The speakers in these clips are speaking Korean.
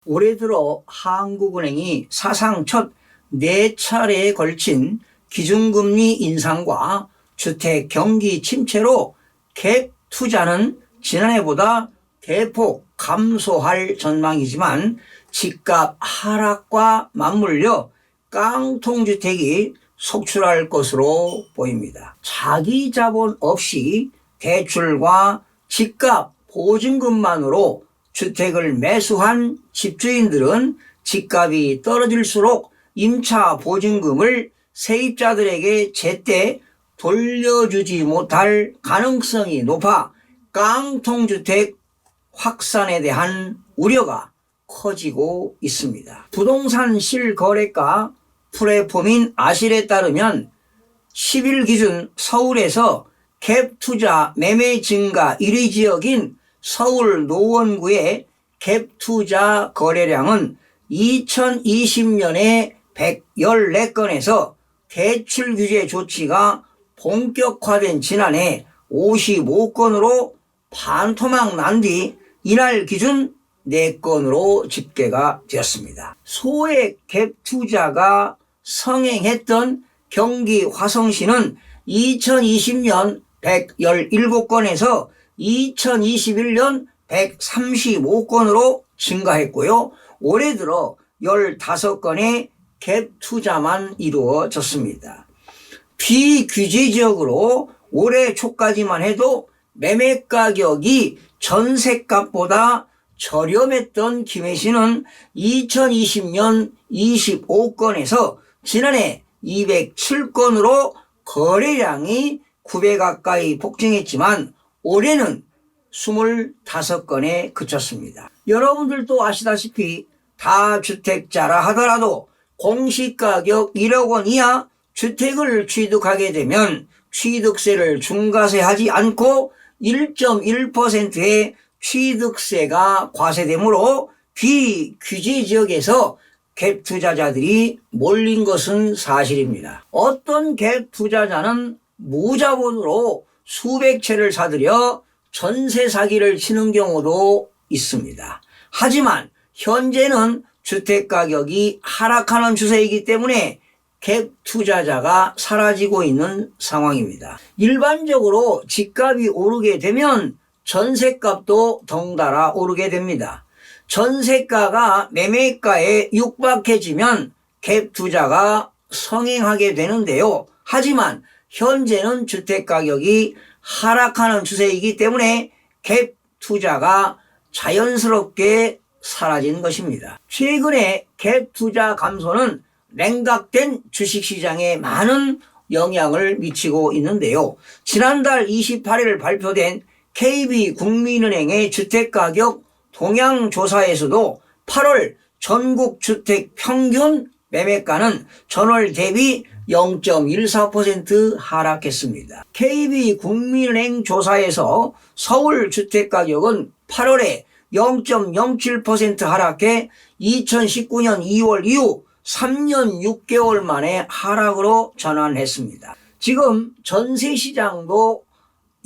올해 들어 한국은행이 사상 첫 4차례에 걸친 기준금리 인상과 주택 경기 침체로 갭 투자는 지난해보다 대폭 감소할 전망이지만 집값 하락과 맞물려 깡통주택이 속출할 것으로 보입니다. 자기 자본 없이 대출과 집값 보증금만으로 주택을 매수한 집주인들은 집값이 떨어질수록 임차 보증금을 세입자들에게 제때 돌려주지 못할 가능성이 높아 깡통주택 확산에 대한 우려가 커지고 있습니다. 부동산 실거래가 플랫폼인 아실에 따르면 10일 기준 서울에서 갭 투자 매매 증가 1위 지역인 서울 노원구의 갭 투자 거래량은 2020년에 114건에서 대출 규제 조치가 본격화된 지난해 55건으로 반토막 난 뒤 이날 기준 4건으로 집계가 되었습니다. 소액 갭 투자가 성행했던 경기 화성시는 2020년 117건에서 2021년 135건으로 증가했고요. 올해 들어 15건의 갭 투자만 이루어졌습니다. 비규제 지역으로 올해 초까지만 해도 매매 가격이 전셋값보다 저렴했던 김해시는 2020년 25건에서 지난해 207건으로 거래량이 9배 가까이 폭증했지만 올해는 25건에 그쳤습니다. 여러분들도 아시다시피 다주택자라 하더라도 공시가격 1억 원 이하 주택을 취득하게 되면 취득세를 중과세하지 않고 1.1%의 취득세가 과세되므로 비규제 지역에서 갭 투자자들이 몰린 것은 사실입니다. 어떤 갭 투자자는 무자본으로 수백 채를 사들여 전세 사기를 치는 경우도 있습니다. 하지만 현재는 주택 가격이 하락하는 추세이기 때문에 갭 투자자가 사라지고 있는 상황입니다. 일반적으로 집값이 오르게 되면 전세값도 덩달아 오르게 됩니다. 전세가가 매매가에 육박해지면 갭 투자가 성행하게 되는데요. 하지만 현재는 주택 가격이 하락하는 추세이기 때문에 갭 투자가 자연스럽게 사라진 것입니다. 최근에 갭 투자 감소는 냉각된 주식시장에 많은 영향을 미치고 있는데요. 지난달 28일 발표된 KB국민은행의 주택가격 동향조사에서도 8월 전국 주택 평균 매매가는 전월 대비 0.14% 하락했습니다. KB국민은행 조사에서 서울 주택가격은 8월에 0.07% 하락해 2019년 2월 이후 3년 6개월 만에 하락으로 전환했습니다. 지금 전세시장도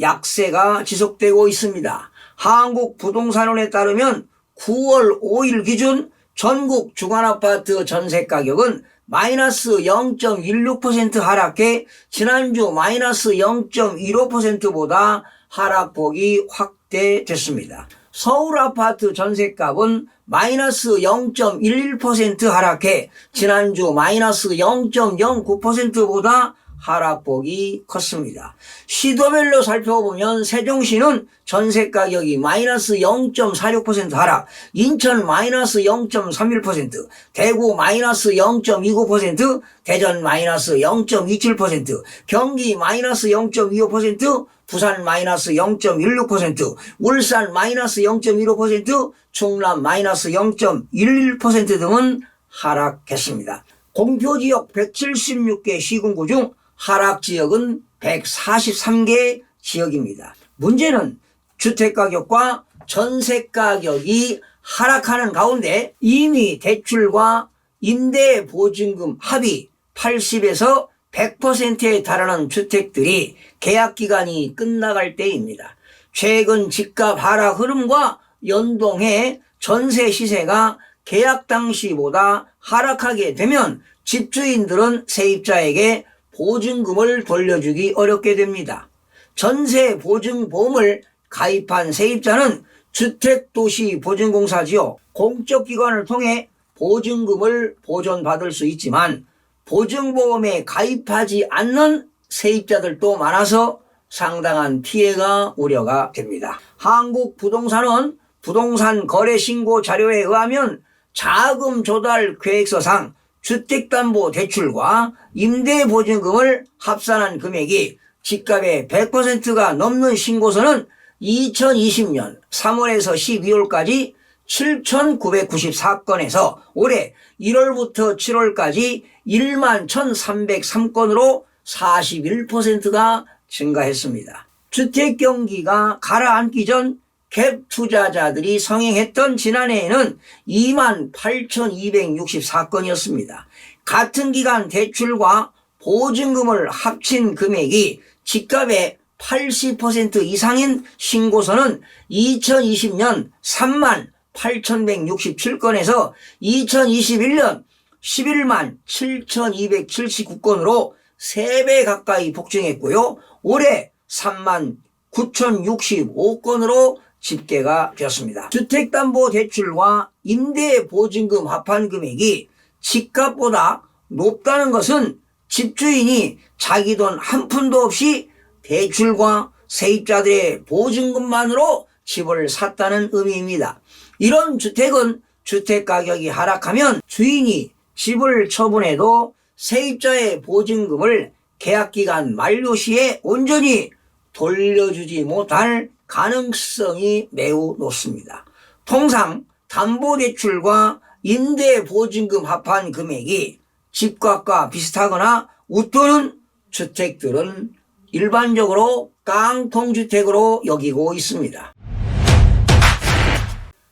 약세가 지속되고 있습니다. 한국부동산원에 따르면 9월 5일 기준 전국 주간아파트 전세가격은 마이너스 0.16% 하락해 지난주 마이너스 0.15%보다 하락폭이 확대됐습니다. 서울 아파트 전셋값은 마이너스 0.11% 하락해 지난주 마이너스 0.09%보다 하락폭이 컸습니다. 시도별로 살펴보면 세종시는 전세가격이 마이너스 0.46% 하락, 인천 마이너스 0.31%, 대구 마이너스 0.29%, 대전 마이너스 0.27%, 경기 마이너스 0.25%, 부산 마이너스 0.16%, 울산 마이너스 0.15%, 충남 마이너스 0.11% 등은 하락했습니다. 공표지역 176개 시군구 중 하락지역은 143개 지역입니다. 문제는 주택가격과 전세가격이 하락하는 가운데 이미 대출과 임대보증금 합의 80에서 100%에 달하는 주택들이 계약기간이 끝나갈 때입니다. 최근 집값 하락 흐름과 연동해 전세 시세가 계약 당시보다 하락하게 되면 집주인들은 세입자에게 보증금을 돌려주기 어렵게 됩니다. 전세 보증보험을 가입한 세입자는 주택도시보증공사지요. 공적기관을 통해 보증금을 보전받을 수 있지만 보증보험에 가입하지 않는 세입자들도 많아서 상당한 피해가 우려가 됩니다. 한국부동산은 부동산 거래신고 자료에 의하면 자금 조달 계획서상 주택담보대출과 임대보증금을 합산한 금액이 집값의 100%가 넘는 신고서는 2020년 3월에서 12월까지 7,994건에서 올해 1월부터 7월까지 11,303건으로 41%가 증가했습니다. 주택경기가 가라앉기 전 갭 투자자들이 성행했던 지난해에는 28,264건이었습니다. 같은 기간 대출과 보증금을 합친 금액이 집값의 80% 이상인 신고서는 2020년 38,167건에서 2021년 11만 7,279건으로 3배 가까이 폭증했고요. 올해 3만 9,065건으로 집계가 되었습니다. 주택담보대출과 임대보증금 합한 금액이 집값보다 높다는 것은 집주인이 자기 돈 한 푼도 없이 대출과 세입자들의 보증금만으로 집을 샀다는 의미입니다. 이런 주택은 주택가격이 하락하면 주인이 집을 처분해도 세입자의 보증금을 계약기간 만료 시에 온전히 돌려주지 못할 가능성이 매우 높습니다. 통상 담보대출과 임대보증금 합한 금액이 집값과 비슷하거나 웃도는 주택들은 일반적으로 깡통주택으로 여기고 있습니다.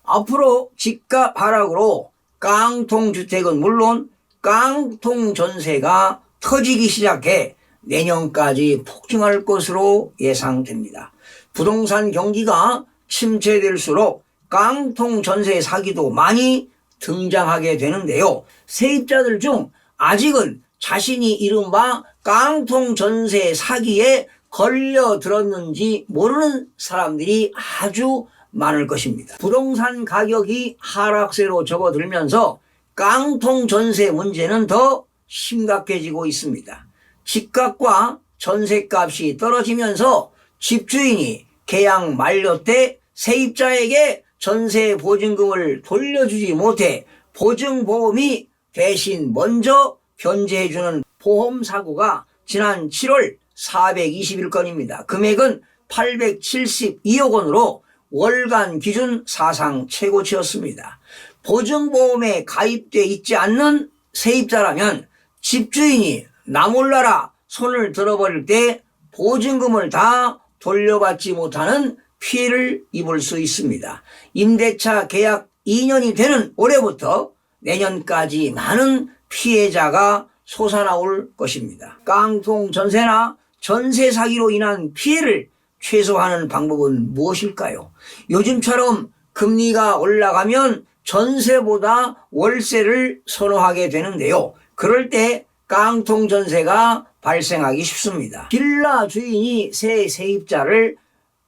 앞으로 집값 하락으로 깡통주택은 물론 깡통전세가 터지기 시작해 내년까지 폭증할 것으로 예상됩니다. 부동산 경기가 침체될수록 깡통전세 사기도 많이 등장하게 되는데요. 세입자들 중 아직은 자신이 이른바 깡통전세 사기에 걸려들었는지 모르는 사람들이 아주 많을 것입니다. 부동산 가격이 하락세로 접어들면서 깡통전세 문제는 더 심각해지고 있습니다. 집값과 전세값이 떨어지면서 집주인이 계약 만료 때 세입자에게 전세 보증금을 돌려주지 못해 보증보험이 대신 먼저 변제해주는 보험사고가 지난 7월 421건입니다. 금액은 872억 원으로 월간 기준 사상 최고치였습니다. 보증보험에 가입돼 있지 않는 세입자라면 집주인이 나 몰라라 손을 들어버릴 때 보증금을 다 돌려받지 못하는 피해를 입을 수 있습니다. 임대차 계약 2년이 되는 올해부터 내년까지 많은 피해자가 솟아나올 것입니다. 깡통 전세나 전세 사기로 인한 피해를 최소화하는 방법은 무엇일까요? 요즘처럼 금리가 올라가면 전세보다 월세를 선호하게 되는데요. 그럴 때 깡통 전세가 발생하기 쉽습니다. 빌라 주인이 새 세입자를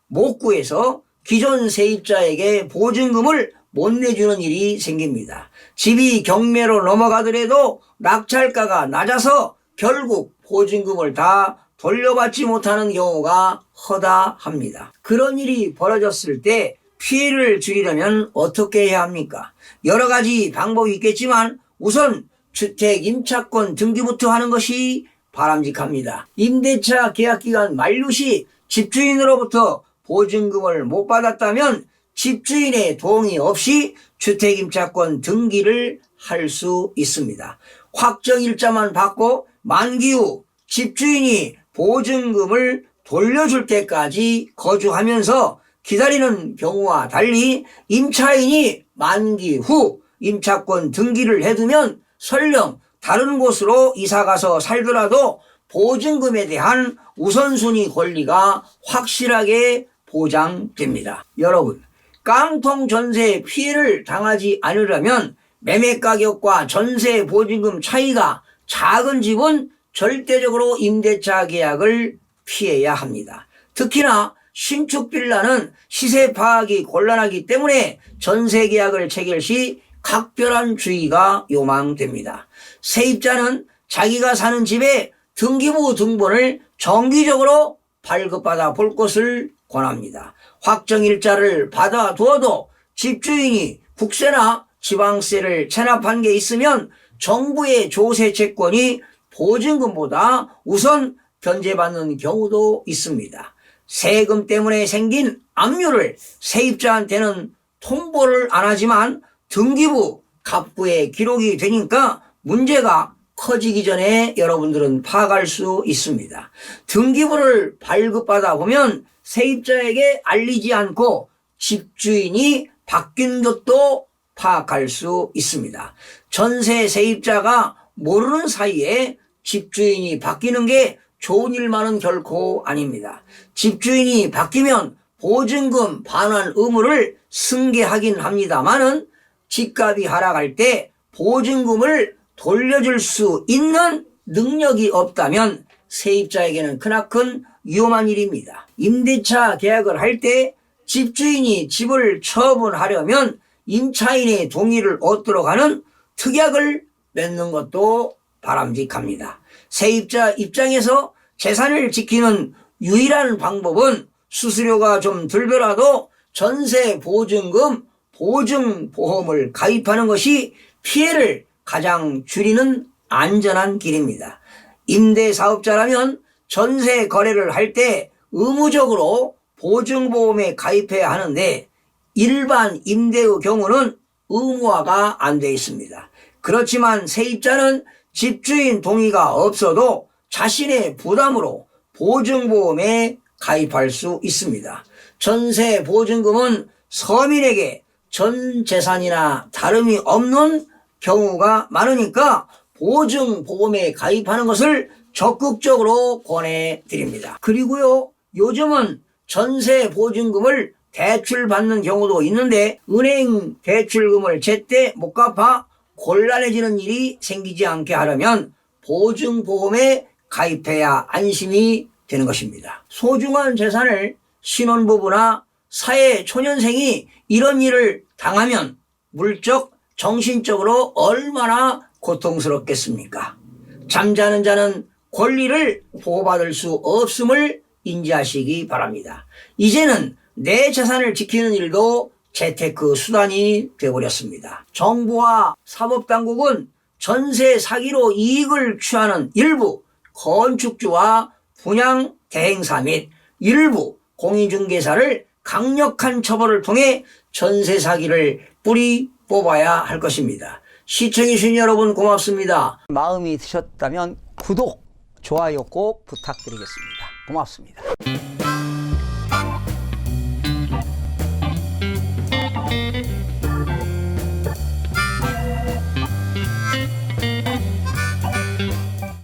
못 구해서 기존 세입자에게 보증금을 못 내주는 일이 생깁니다. 집이 경매로 넘어가더라도 낙찰가가 낮아서 결국 보증금을 다 돌려받지 못하는 경우가 허다합니다. 그런 일이 벌어졌을 때 피해를 줄이려면 어떻게 해야 합니까? 여러 가지 방법이 있겠지만 우선 주택 임차권 등기부터 하는 것이 바람직합니다. 임대차 계약기간 만료 시 집주인으로부터 보증금을 못 받았다면 집주인의 동의 없이 주택임차권 등기를 할 수 있습니다. 확정일자만 받고 만기 후 집주인이 보증금을 돌려줄 때까지 거주하면서 기다리는 경우와 달리 임차인이 만기 후 임차권 등기를 해두면 설령 다른 곳으로 이사가서 살더라도 보증금에 대한 우선순위 권리가 확실하게 보장됩니다. 여러분, 깡통 전세 피해를 당하지 않으려면 매매 가격과 전세 보증금 차이가 작은 집은 절대적으로 임대차 계약을 피해야 합니다. 특히나 신축 빌라는 시세 파악이 곤란하기 때문에 전세 계약을 체결 시 각별한 주의가 요망됩니다. 세입자는 자기가 사는 집의 등기부 등본을 정기적으로 발급받아 볼 것을 권합니다. 확정일자를 받아두어도 집주인이 국세나 지방세를 체납한 게 있으면 정부의 조세 채권이 보증금보다 우선 변제받는 경우도 있습니다. 세금 때문에 생긴 압류를 세입자한테는 통보를 안 하지만 등기부, 갑부에 기록이 되니까 문제가 커지기 전에 여러분들은 파악할 수 있습니다. 등기부를 발급받아 보면 세입자에게 알리지 않고 집주인이 바뀐 것도 파악할 수 있습니다. 전세 세입자가 모르는 사이에 집주인이 바뀌는 게 좋은 일만은 결코 아닙니다. 집주인이 바뀌면 보증금 반환 의무를 승계하긴 합니다만은 집값이 하락할 때 보증금을 돌려줄 수 있는 능력이 없다면 세입자에게는 크나큰 위험한 일입니다. 임대차 계약을 할 때 집주인이 집을 처분하려면 임차인의 동의를 얻도록 하는 특약을 맺는 것도 바람직합니다. 세입자 입장에서 재산을 지키는 유일한 방법은 수수료가 좀 들더라도 전세 보증금 보증보험을 가입하는 것이 피해를 가장 줄이는 안전한 길입니다. 임대사업자라면 전세 거래를 할 때 의무적으로 보증보험에 가입해야 하는데 일반 임대의 경우는 의무화가 안 되어 있습니다. 그렇지만 세입자는 집주인 동의가 없어도 자신의 부담으로 보증보험에 가입할 수 있습니다. 전세 보증금은 서민에게 전 재산이나 다름이 없는 경우가 많으니까 보증보험에 가입하는 것을 적극적으로 권해드립니다. 그리고요, 요즘은 전세 보증금을 대출받는 경우도 있는데 은행 대출금을 제때 못 갚아 곤란해지는 일이 생기지 않게 하려면 보증보험에 가입해야 안심이 되는 것입니다. 소중한 재산을 신혼부부나 사회초년생이 이런 일을 당하면 물적, 정신적으로 얼마나 고통스럽겠습니까? 잠자는 자는 권리를 보호받을 수 없음을 인지하시기 바랍니다. 이제는 내 재산을 지키는 일도 재테크 수단이 되어버렸습니다. 정부와 사법당국은 전세 사기로 이익을 취하는 일부 건축주와 분양 대행사 및 일부 공인중개사를 강력한 처벌을 통해 전세 사기를 뿌리 뽑아야 할 것입니다. 시청해주신 여러분 고맙습니다. 마음이 드셨다면 구독, 좋아요 꼭 부탁드리겠습니다. 고맙습니다.